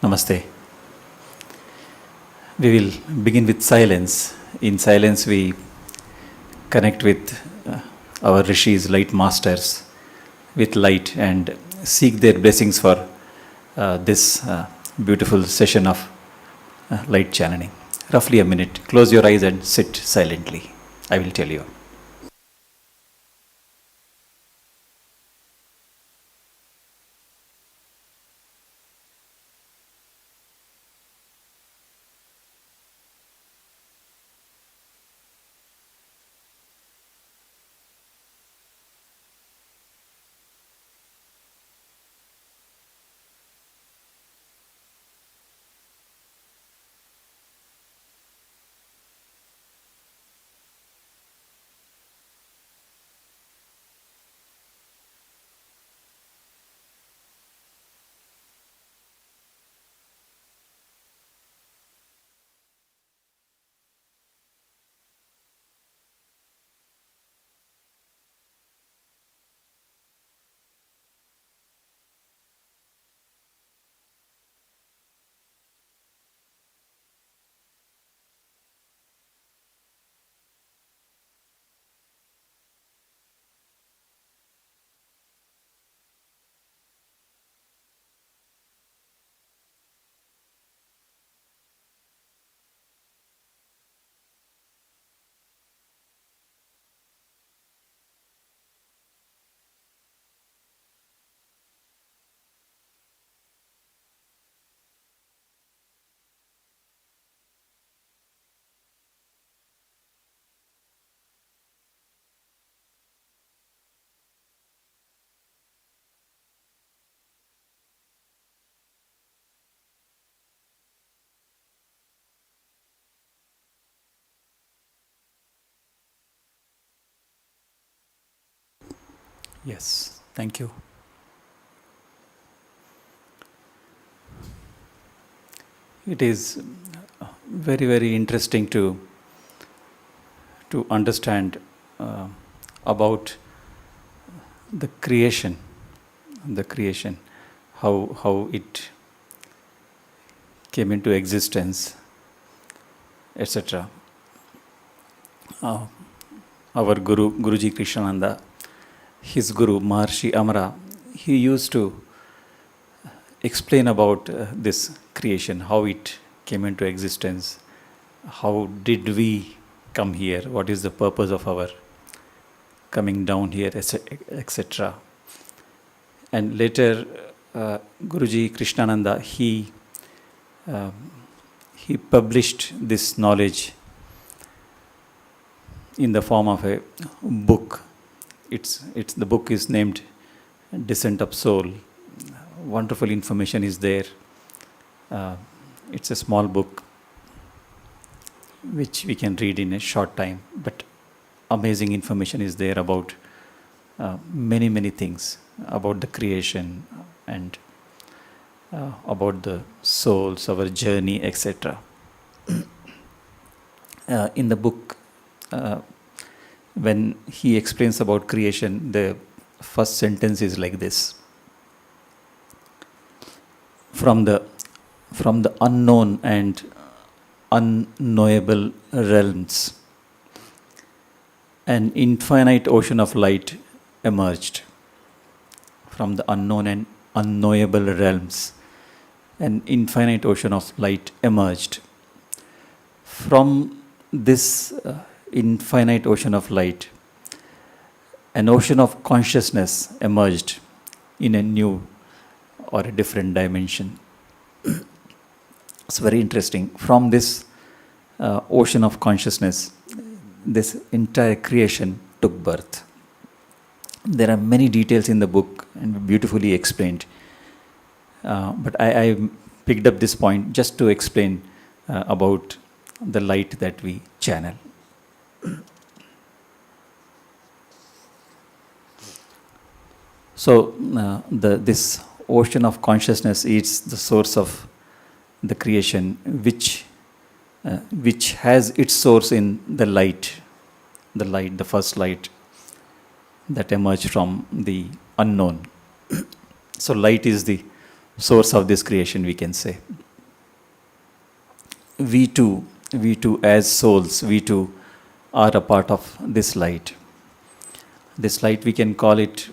Namaste. We will begin with silence. In silence, we connect with our rishis, light masters, with light and seek their blessings for this beautiful session of light channeling. Roughly a minute. Close your eyes and sit silently. I will tell you. Yes, thank you. It is very, very interesting to understand uh, about the the creation, how it came into existence, etc. Uh, our Guruji Krishnananda, his Guru Maharshi Amara, he used to explain about this creation, how it came into existence, how did we come here, what is the purpose of our coming down here, etc. And later, Guruji Krishnananda, uh, he published this knowledge in the form of a book. It's the book is named Descent of Soul. Wonderful information is there. It's a small book which we can read in a short time, but amazing information is there about many things about the creation and about the souls, our journey, etc. In the book, when he explains about creation, the first sentence is like this: from the unknown and unknowable realms, an infinite ocean of light emerged. From the unknown and unknowable realms, an infinite ocean of light emerged. From this infinite ocean of light, an ocean of consciousness emerged in a new or a different dimension. It's very interesting. From this ocean of consciousness, this entire creation took birth. There are many details in the book and beautifully explained. But I picked up this point just to explain about the light that we channel. So this ocean of consciousness is the source of the creation, which has its source in the light, the first light that emerged from the unknown. So light is the source of this creation, we can say. We too, as souls, we too are a part of this light. This light, we can call it,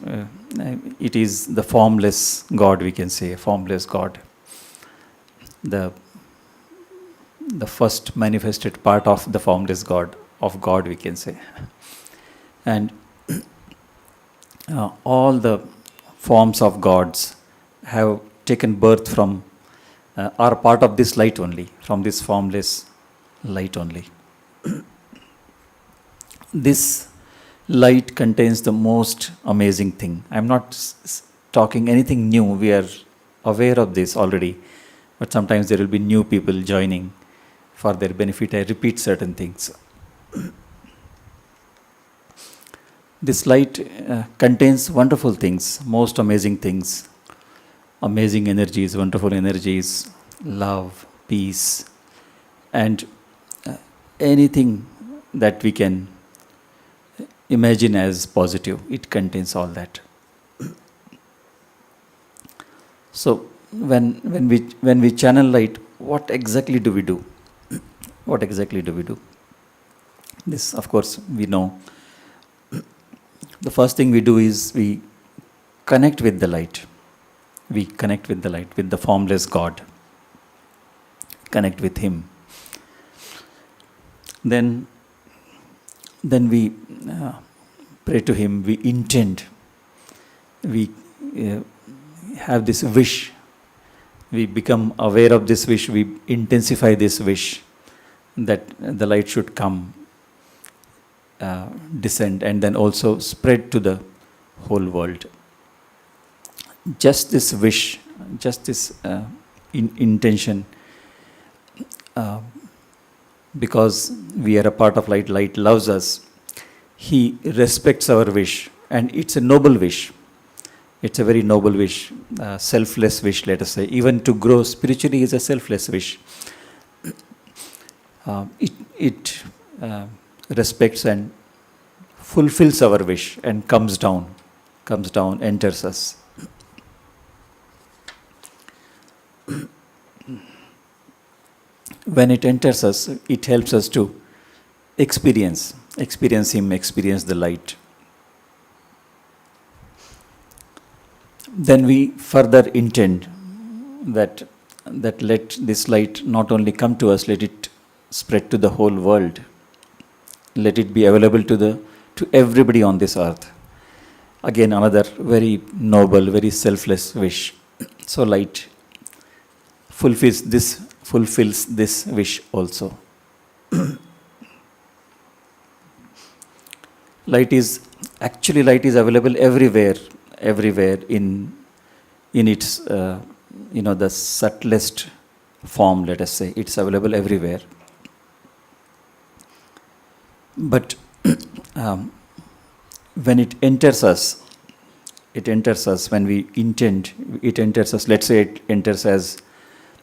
it is the formless God, we can say, formless God. The first manifested part of the formless God, we can say. And all the forms of gods have taken birth from, are part of this light only, from this formless light only. This light contains the most amazing thing. I'm not talking anything new, we are aware of this already, but sometimes there will be new people joining. For their benefit, I repeat certain things. This light contains wonderful things, most amazing things, amazing energies, wonderful energies, love, peace, and anything that we can imagine as positive. It contains all that. So when we channel light, what exactly do we do? What exactly do we do? This, of course, we know. The first thing we do is we connect with the light. We connect with the light, with the formless God. Connect with Him. Then we pray to Him. We intend. We have this wish. We become aware of this wish. We intensify this wish that the light should come, descend, and then also spread to the whole world. Just this wish, just this intention, because we are a part of light, light loves us, He respects our wish, and it's a noble wish. It's a very noble wish, selfless wish, let us say. Even to grow spiritually is a selfless wish. It respects and fulfills our wish and comes down, enters us. When it enters us, it helps us to experience Him, experience the light. Then we further intend that let this light not only come to us, let it spread to the whole world. Let it be available to everybody on this earth. Again, another very noble, very selfless wish. So light fulfills this wish also. Light is available everywhere in its the subtlest form, let us say. It's available everywhere. But when it enters us, when we intend, it enters us. Let's say it enters as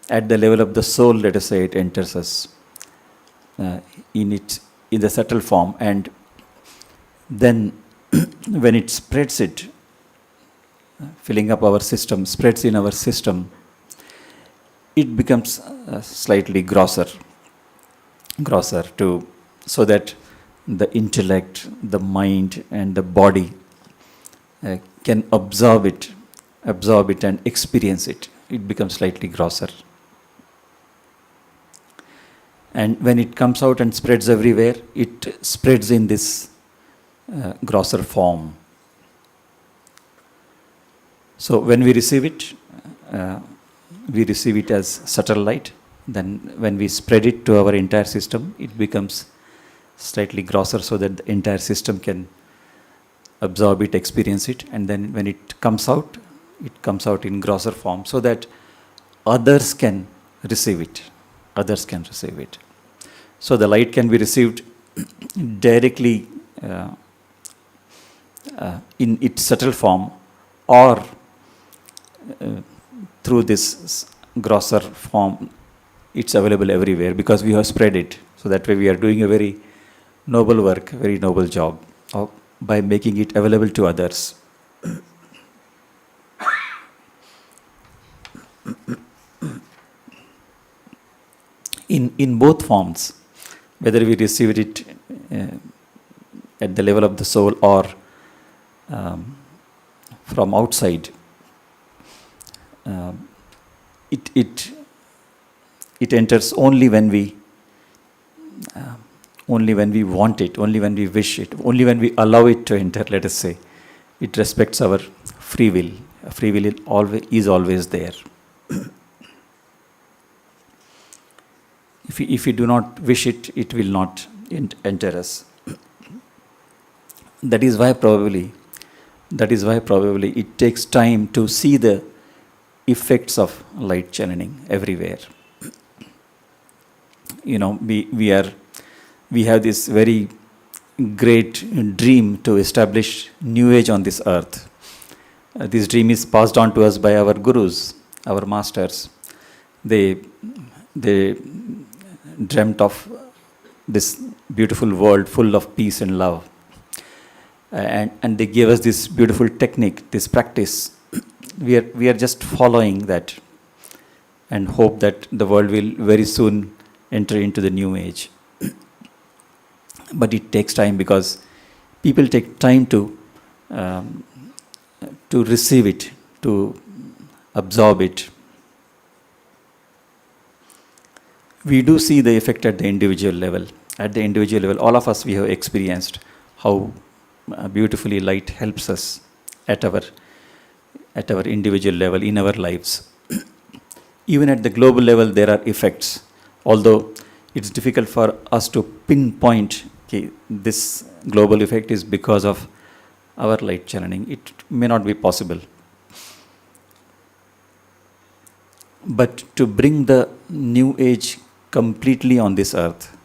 at the level of the soul, let us say it enters us in the subtle form, and then when it spreads it, filling up our system, spreads in our system, it becomes slightly grosser so that the intellect, the mind, and the body can absorb it and experience it. It becomes slightly grosser. And when it comes out and spreads everywhere, it spreads in this grosser form. So when we receive it as subtle light. Then when we spread it to our entire system, it becomes slightly grosser so that the entire system can absorb it, experience it, and then when it comes out in grosser form so that others can receive it. So the light can be received directly in its subtle form, or through this grosser form. It's available everywhere because we have spread it. So that way we are doing a very noble work, very noble job by making it available to others. in both forms, whether we receive it uh, at the level of the soul or um, from outside, um, it, it, it enters uh, only when we want it, only when we wish it, only when we allow it to enter, let us say. It respects our free will. Free will is always there. If we do not wish it, it will not enter us. That is why probably it takes time to see the effects of light channeling everywhere. We have this very great dream to establish new age on this earth. This dream is passed on to us by our gurus, our masters. They dreamt of this beautiful world full of peace and love. And they gave us this beautiful technique, this practice. We are just following that and hope that the world will very soon enter into the new age. But it takes time because people take time to receive it, to absorb it. We do see the effect at the individual level. At the individual level, all of us, we have experienced how beautifully light helps us at our individual level in our lives. Even at the global level, there are effects. Although it's difficult for us to pinpoint this global effect is because of our light channeling. It may not be possible. But to bring the new age completely on this earth,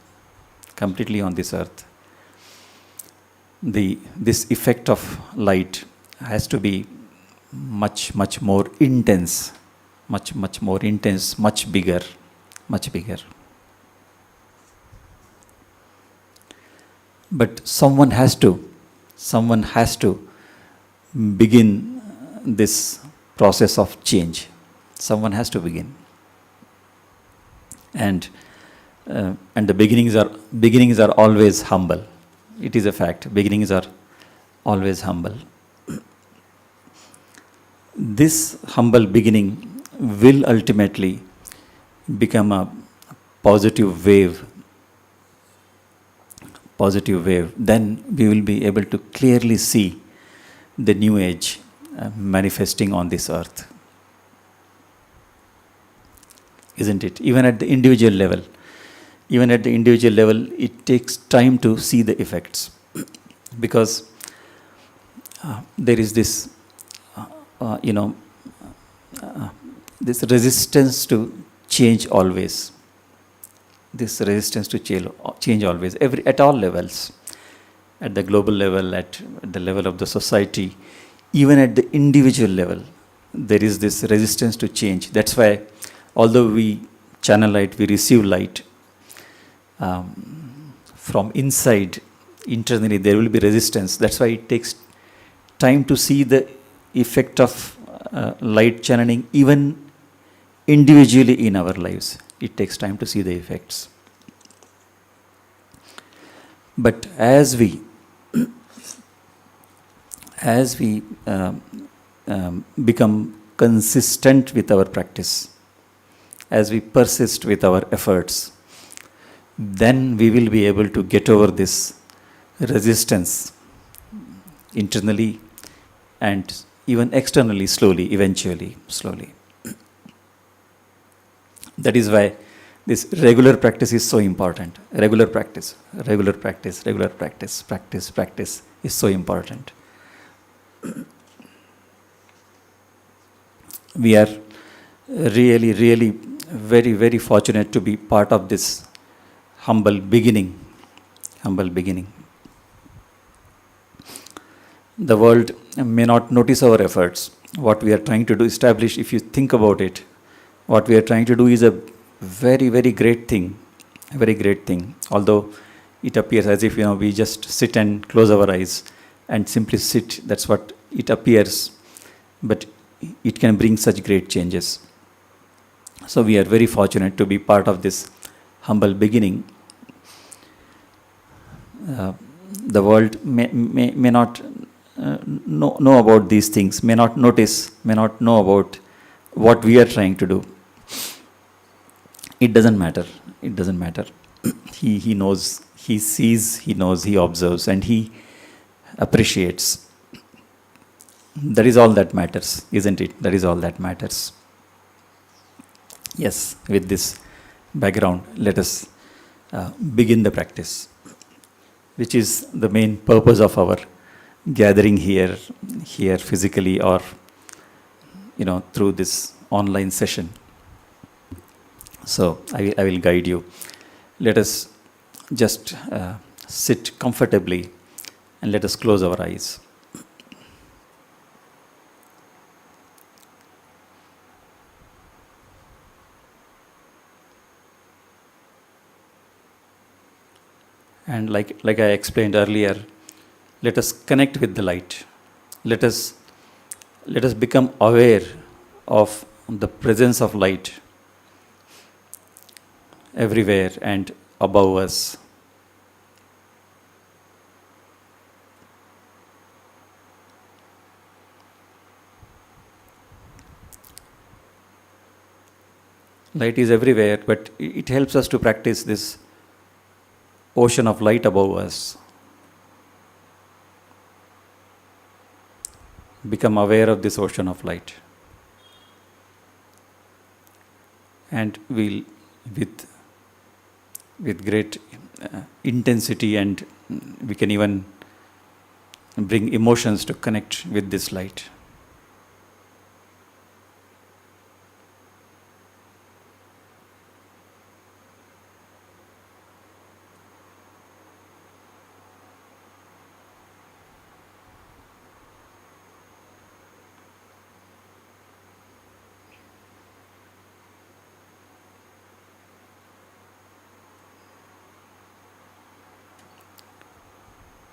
this effect of light has to be much more intense, much more intense, much bigger. But someone has to begin this process of change. Someone has to begin, and the beginnings are always humble. It is a fact. Beginnings are always humble. This humble beginning will ultimately become a positive wave. Then we will be able to clearly see the new age manifesting on this earth. Isn't it? Even at the individual level, it takes time to see the effects. Because there is this, this resistance to change always. This resistance to change always, at all levels, at the global level, at the level of the society, even at the individual level, there is this resistance to change. That's why, although we channel light, we receive light, from inside, internally, there will be resistance. That's why it takes time to see the effect of light channeling, even individually in our lives. It takes time to see the effects. But as we become consistent with our practice, as we persist with our efforts, then we will be able to get over this resistance internally and even externally, slowly, eventually, slowly. That is why this regular practice is so important. Regular practice is so important. We are really very fortunate to be part of this humble beginning. The world may not notice our efforts. What we are trying to do, establish, if you think about it, what we are trying to do is a very great thing. Although it appears as if we just sit and close our eyes and simply sit. That's what it appears. But it can bring such great changes. So we are very fortunate to be part of this humble beginning. Uh, the world may not know about these things, may not notice, may not know about what we are trying to do. It doesn't matter. It doesn't matter. He knows, he sees, he knows, he observes, and he appreciates. That is all that matters, isn't it? That is all that matters. Yes, with this background, let us begin the practice, which is the main purpose of our gathering here physically, or through this online session. So I will guide you. Let us just sit comfortably and let us close our eyes. And like I explained earlier, let us connect with the light. Let us become aware of the presence of light everywhere and above us. Light is everywhere, but it helps us to practice this ocean of light above us. Become aware of this ocean of light. And we'll, with great intensity, and we can even bring emotions to connect with this light.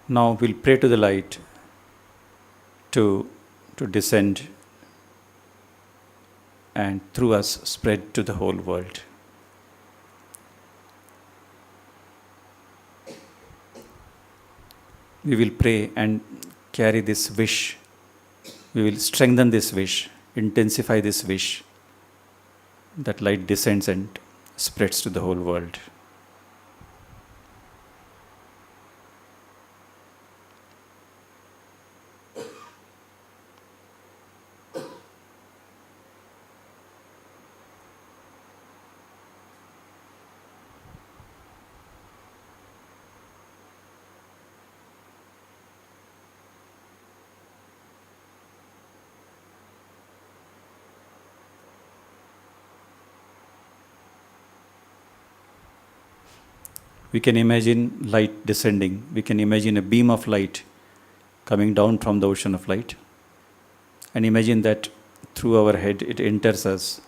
Now we'll pray to the light to descend and through us spread to the whole world. We will pray and carry this wish. We will strengthen this wish, intensify this wish, that light descends and spreads to the whole world. We can imagine light descending. We can imagine a beam of light coming down from the ocean of light. And imagine that through our head it enters us,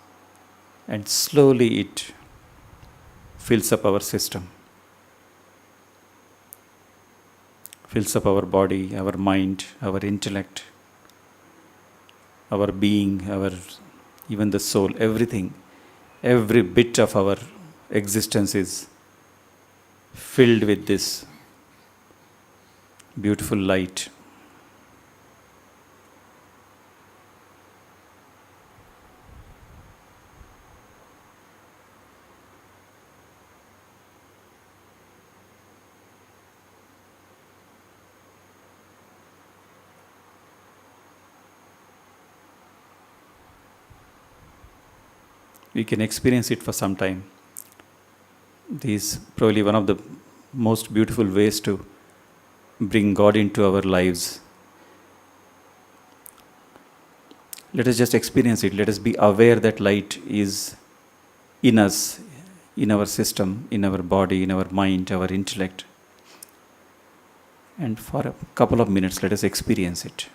and slowly it fills up our system, fills up our body, our mind, our intellect, our being, our even the soul, everything, every bit of our existence is filled with this beautiful light. We can experience it for some time. This is probably one of the most beautiful ways to bring God into our lives. Let us just experience it. Let us be aware that light is in us, in our system, in our body, in our mind, our intellect. And for a couple of minutes, let us experience it.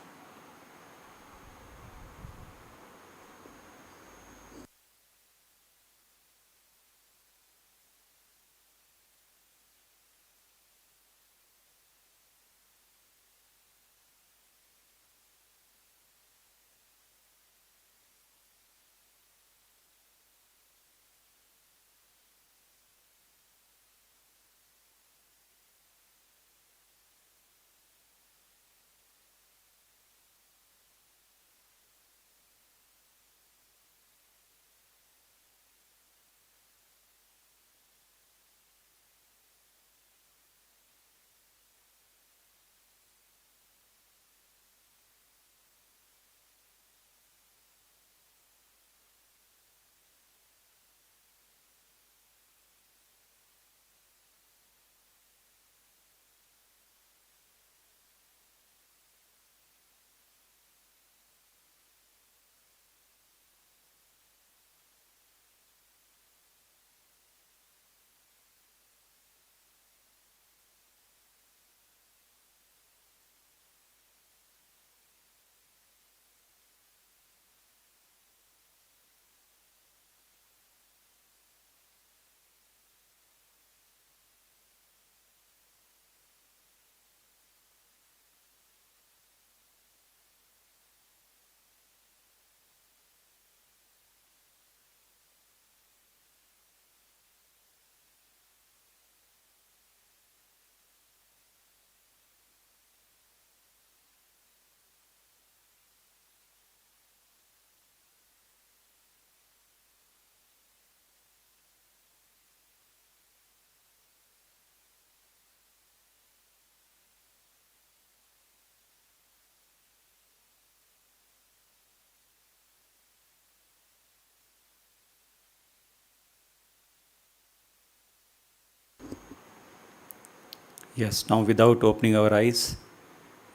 Yes, now without opening our eyes,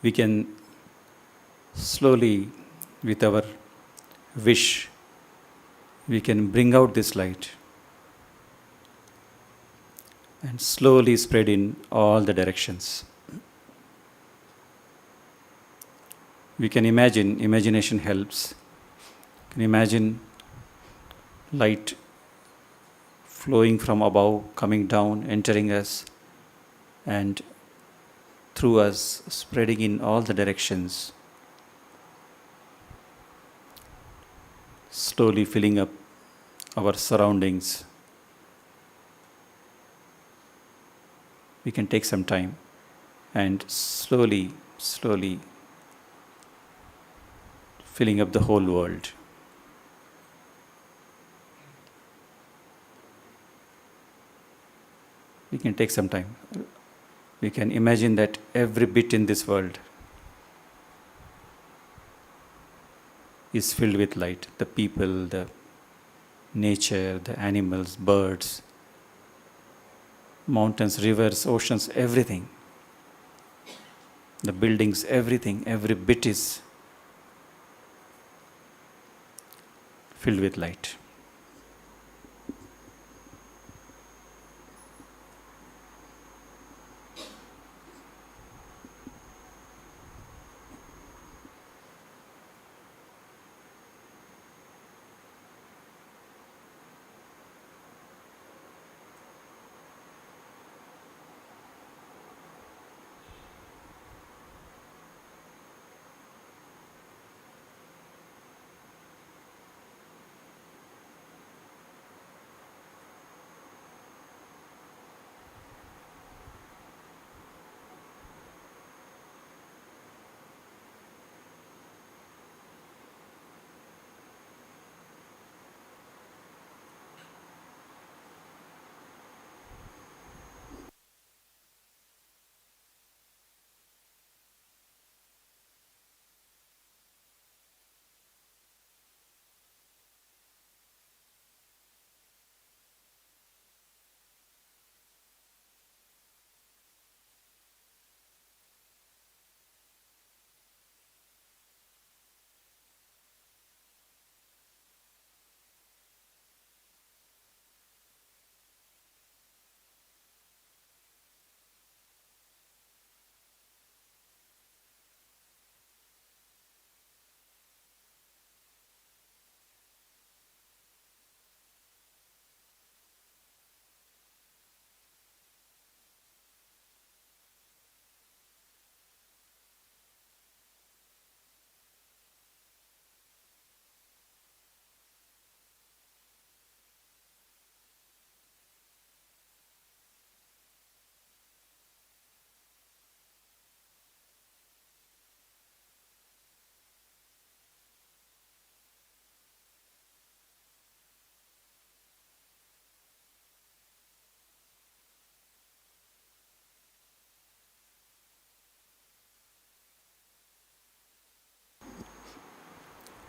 we can slowly, with our wish, we can bring out this light and slowly spread in all the directions. We can imagine, imagination helps. Can imagine light flowing from above, coming down, entering us, and through us, spreading in all the directions, slowly filling up our surroundings. We can take some time and slowly, slowly filling up the whole world. We can take some time. We can imagine that every bit in this world is filled with light. The people, the nature, the animals, birds, mountains, rivers, oceans, everything. The buildings, everything, every bit is filled with light.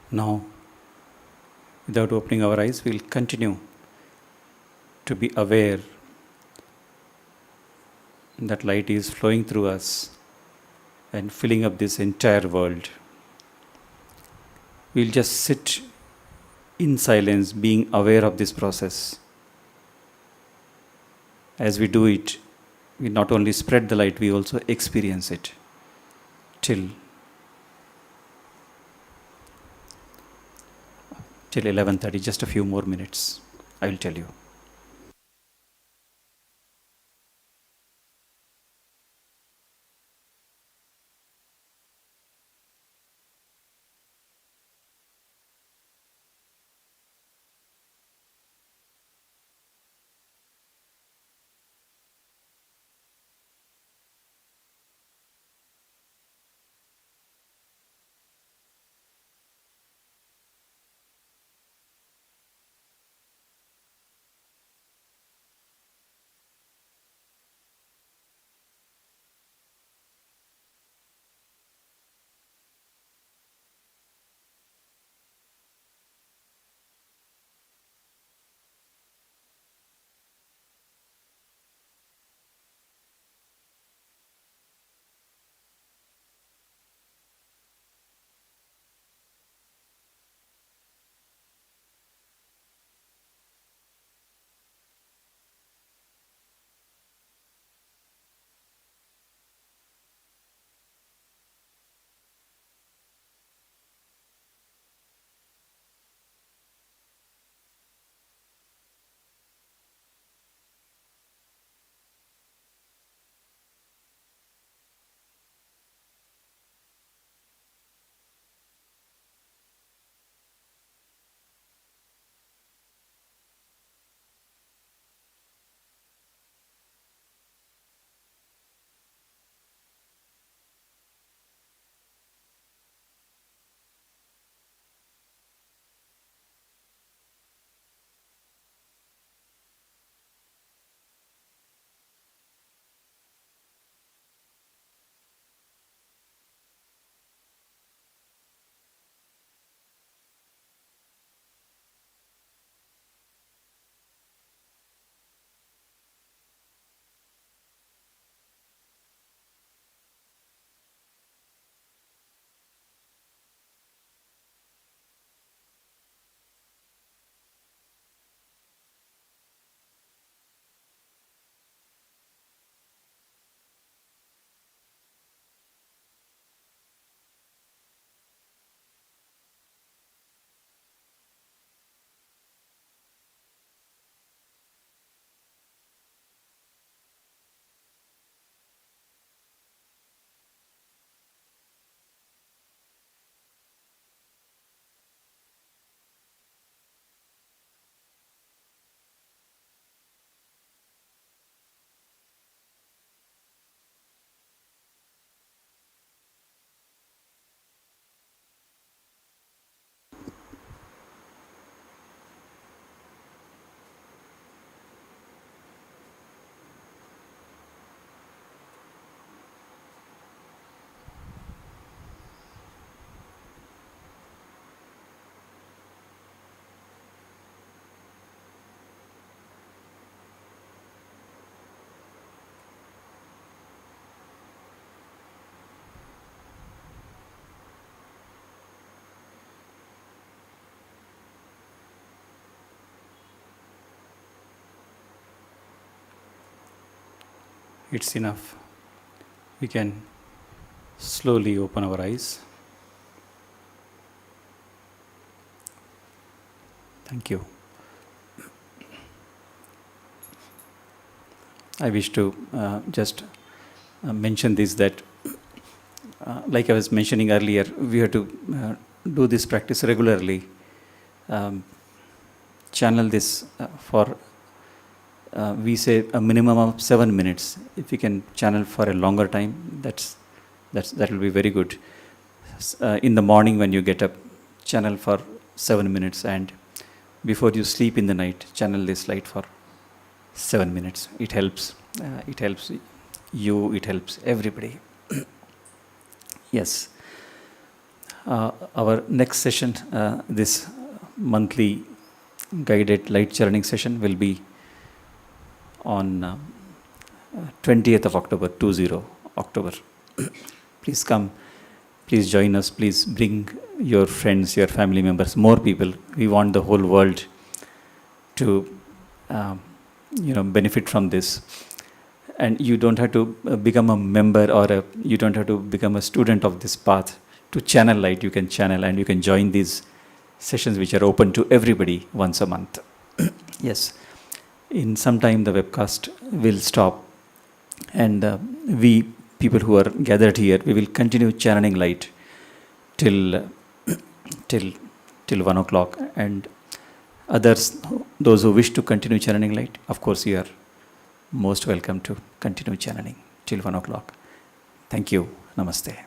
Now, without opening our eyes, we'll continue to be aware that light is flowing through us and filling up this entire world. We'll just sit in silence, being aware of this process. As we do it, we not only spread the light, we also experience it till 11:30, just a few more minutes. I will tell you. It's enough. We can slowly open our eyes. Thank you. I wish to just mention this, that like I was mentioning earlier, we have to do this practice regularly. Channel this for we say a minimum of 7 minutes. If we can channel for a longer time, that will be very good. In the morning when you get up, channel for 7 minutes, and before you sleep in the night, channel this light for 7 minutes. It helps. It helps you. It helps everybody. Yes. Our next session, this monthly guided light channeling session, will be on 20th of October, 20 October. Please come. Please join us. Please bring your friends, your family members, more people. We want the whole world to benefit from this. And you don't have to become a member, or you don't have to become a student of this path to channel light. You can channel, and you can join these sessions which are open to everybody once a month. Yes. In some time the webcast will stop, and we people who are gathered here, we will continue channeling light till 1 o'clock. And others, those who wish to continue channeling light, of course you are most welcome to continue channeling till 1 o'clock. Thank you. Namaste.